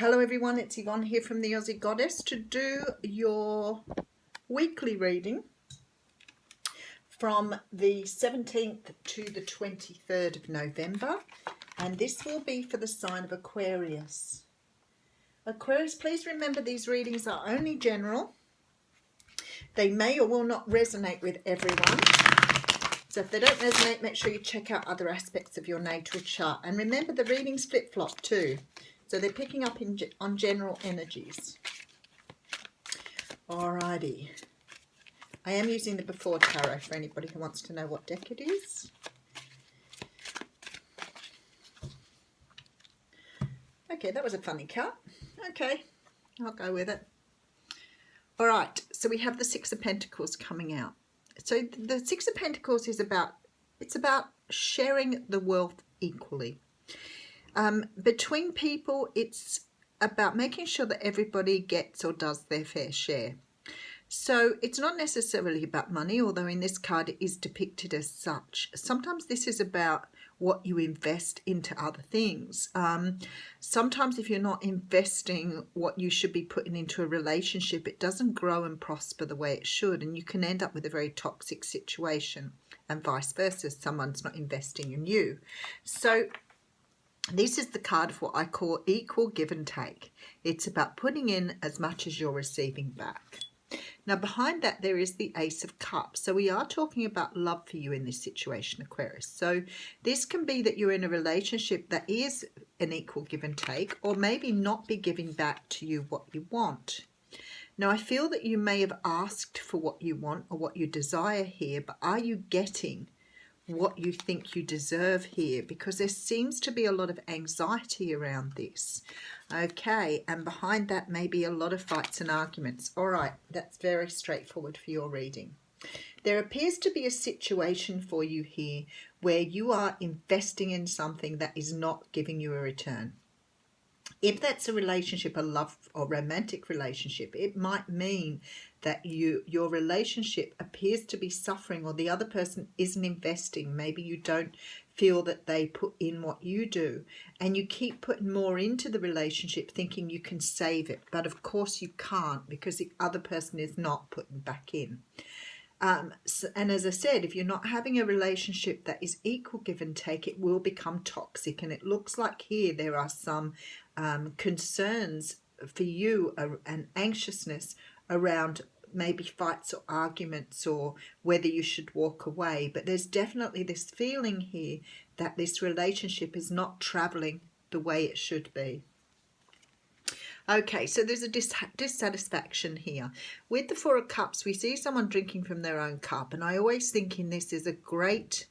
Hello everyone, it's Yvonne here from the Aussie Goddess to do your weekly reading from the 17th to the 23rd of November, and this will be for the sign of Aquarius. Aquarius, please remember these readings are only general. They may or will not resonate with everyone. So if they don't resonate, make sure you check out other aspects of your natal chart. And remember, the readings flip-flop too. So they're picking up on general energies. Alrighty. I am using the Before Tarot for anybody who wants to know what deck it is. Okay, that was a funny cut. Okay, I'll go with it. Alright, so we have the Six of Pentacles coming out. So the Six of Pentacles is about sharing the wealth equally. Between people, it's about making sure that everybody gets or does their fair share. So it's not necessarily about money, although in this card it is depicted as such. Sometimes this is about what you invest into other things. Sometimes if you're not investing what you should be putting into a relationship, it doesn't grow and prosper the way it should, and you can end up with a very toxic situation, and vice versa. Someone's not investing in you. So this is the card of what I call equal give and take. It's about putting in as much as you're receiving back. Now behind that there is the Ace of Cups. So we are talking about love for you in this situation, Aquarius. So this can be that you're in a relationship that is an equal give and take, or maybe not be giving back to you what you want. Now I feel that you may have asked for what you want or what you desire here, but are you getting what you think you deserve here? Because there seems to be a lot of anxiety around this. Okay, and behind that may be a lot of fights and arguments. All right, that's very straightforward for your reading. There appears to be a situation for you here where you are investing in something that is not giving you a return. If that's a relationship, a love or romantic relationship, it might mean that your relationship appears to be suffering, or the other person isn't investing. Maybe you don't feel that they put in what you do, and you keep putting more into the relationship thinking you can save it. But of course you can't, because the other person is not putting back in. And as I said, if you're not having a relationship that is equal give and take, it will become toxic. And it looks like here there are some concerns for you and anxiousness around maybe fights or arguments, or whether you should walk away. But there's definitely this feeling here that this relationship is not traveling the way it should be. Okay, so there's a dissatisfaction here. With the Four of Cups, we see someone drinking from their own cup. And I always think in this is a great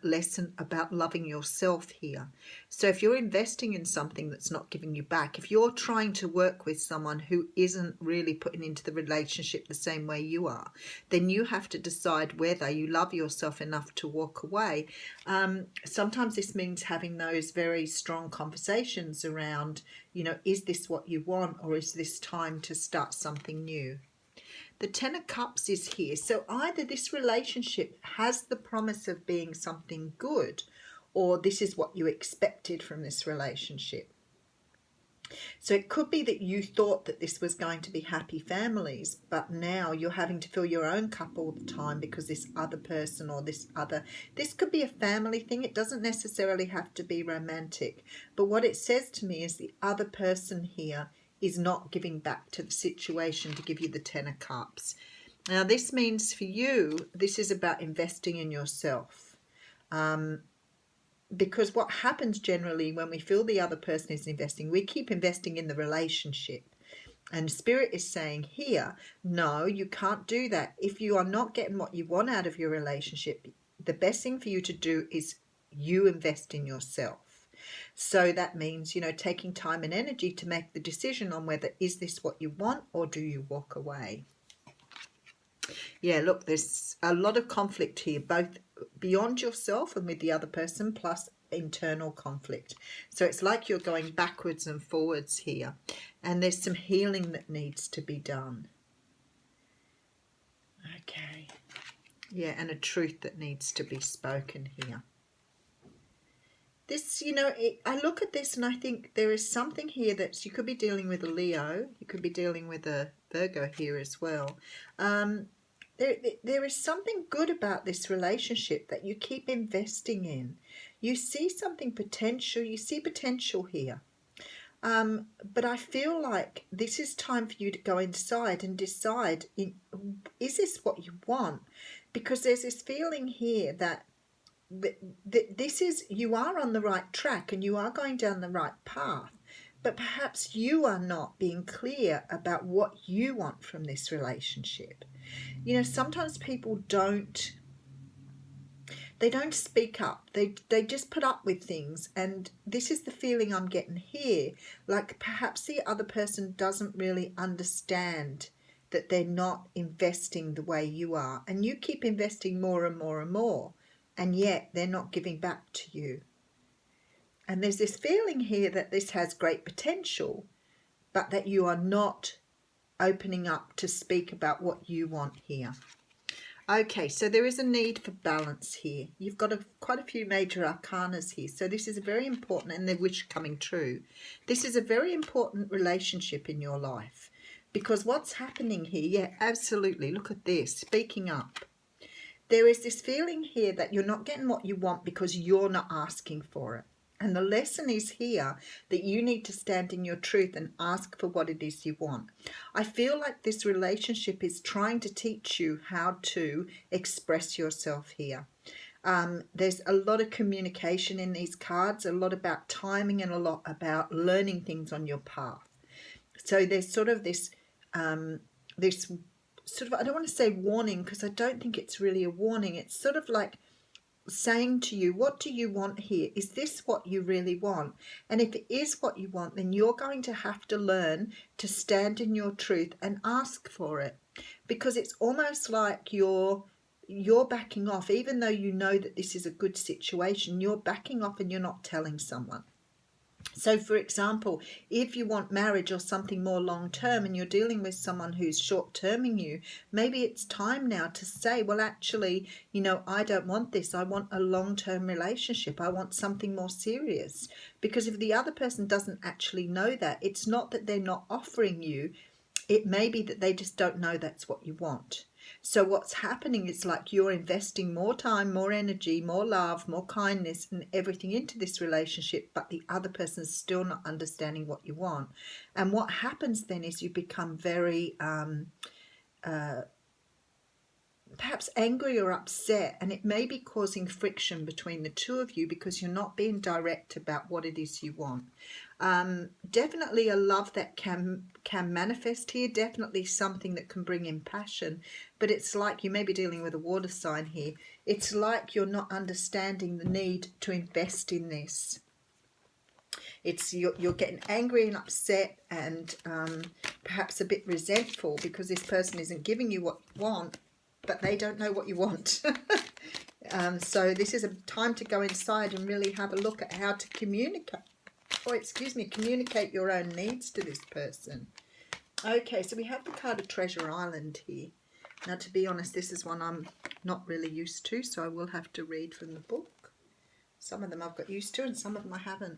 lesson about loving yourself here. So if you're investing in something that's not giving you back, if you're trying to work with someone who isn't really putting into the relationship the same way you are, then you have to decide whether you love yourself enough to walk away. Sometimes this means having those very strong conversations around, you know, is this what you want, or is this time to start something new? The Ten of Cups is here. So either this relationship has the promise of being something good, or this is what you expected from this relationship. So it could be that you thought that this was going to be happy families, but now you're having to fill your own cup all the time because this other person or this could be a family thing. It doesn't necessarily have to be romantic. But what it says to me is the other person here is not giving back to the situation to give you the Ten of Cups. Now this means for you, this is about investing in yourself. Because what happens generally when we feel the other person is investing, we keep investing in the relationship. And Spirit is saying here, no, you can't do that. If you are not getting what you want out of your relationship, the best thing for you to do is you invest in yourself. So that means, you know, taking time and energy to make the decision on whether is this what you want, or do you walk away? Yeah, look, there's a lot of conflict here, both beyond yourself and with the other person, plus internal conflict. So it's like you're going backwards and forwards here, and there's some healing that needs to be done. Okay. Yeah, and a truth that needs to be spoken here. This, you know, I look at this and I think there is something here that you could be dealing with a Leo. You could be dealing with a Virgo here as well. There is something good about this relationship that you keep investing in. You see something potential. You see potential here. But I feel like this is time for you to go inside and decide, is this what you want? Because there's this feeling here that this is, you are on the right track and you are going down the right path, but perhaps you are not being clear about what you want from this relationship. You know, sometimes people don't speak up. They just put up with things, and this is the feeling I'm getting here, like perhaps the other person doesn't really understand that they're not investing the way you are, and you keep investing more and more and more, and yet they're not giving back to you. And there's this feeling here that this has great potential, but that you are not opening up to speak about what you want here. Okay, so there is a need for balance here. You've got quite a few major arcanas here. So this is a very important, and the wish coming true. This is a very important relationship in your life. Because what's happening here, yeah, absolutely, look at this, speaking up. There is this feeling here that you're not getting what you want because you're not asking for it. And the lesson is here that you need to stand in your truth and ask for what it is you want. I feel like this relationship is trying to teach you how to express yourself here. There's a lot of communication in these cards, a lot about timing and a lot about learning things on your path. So there's sort of this, this sort of, I don't want to say warning because I don't think it's really a warning. It's sort of like saying to you, what do you want here? Is this what you really want? And if it is what you want, then you're going to have to learn to stand in your truth and ask for it, because it's almost like you're backing off. Even though you know that this is a good situation, you're backing off and you're not telling someone. So, for example, if you want marriage or something more long-term and you're dealing with someone who's short-terming you, maybe it's time now to say, well, actually, you know, I don't want this. I want a long-term relationship. I want something more serious. Because if the other person doesn't actually know that, it's not that they're not offering you. It may be that they just don't know that's what you want. So what's happening is like you're investing more time, more energy, more love, more kindness and everything into this relationship, but the other person's still not understanding what you want. And what happens then is you become very perhaps angry or upset, and it may be causing friction between the two of you because you're not being direct about what it is you want. Definitely a love that can manifest here, definitely something that can bring in passion, but it's like you may be dealing with a water sign here. It's like you're not understanding the need to invest in this. It's you're getting angry and upset and perhaps a bit resentful because this person isn't giving you what you want, but they don't know what you want. So this is a time to go inside and really have a look at how to communicate. Oh, excuse me, communicate your own needs to this person. Okay, so we have the card of Treasure Island here. Now, to be honest, this is one I'm not really used to, so I will have to read from the book. Some of them I've got used to and some of them I haven't.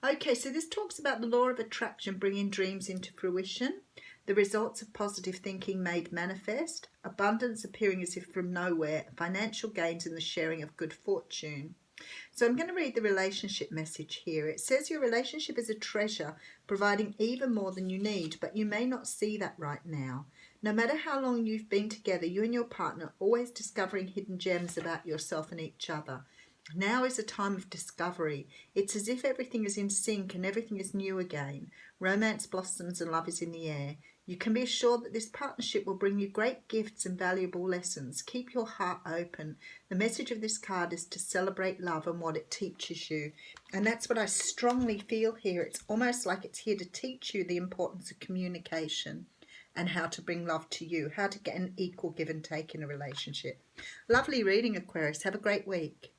Okay, so this talks about the law of attraction bringing dreams into fruition, the results of positive thinking made manifest, abundance appearing as if from nowhere, financial gains and the sharing of good fortune. So I'm going to read the relationship message here. It says your relationship is a treasure, providing even more than you need, but you may not see that right now. No matter how long you've been together, you and your partner are always discovering hidden gems about yourself and each other. Now is a time of discovery. It's as if everything is in sync and everything is new again. Romance blossoms and love is in the air. You can be assured that this partnership will bring you great gifts and valuable lessons. Keep your heart open. The message of this card is to celebrate love and what it teaches you. And that's what I strongly feel here. It's almost like it's here to teach you the importance of communication and how to bring love to you, how to get an equal give and take in a relationship. Lovely reading, Aquarius. Have a great week.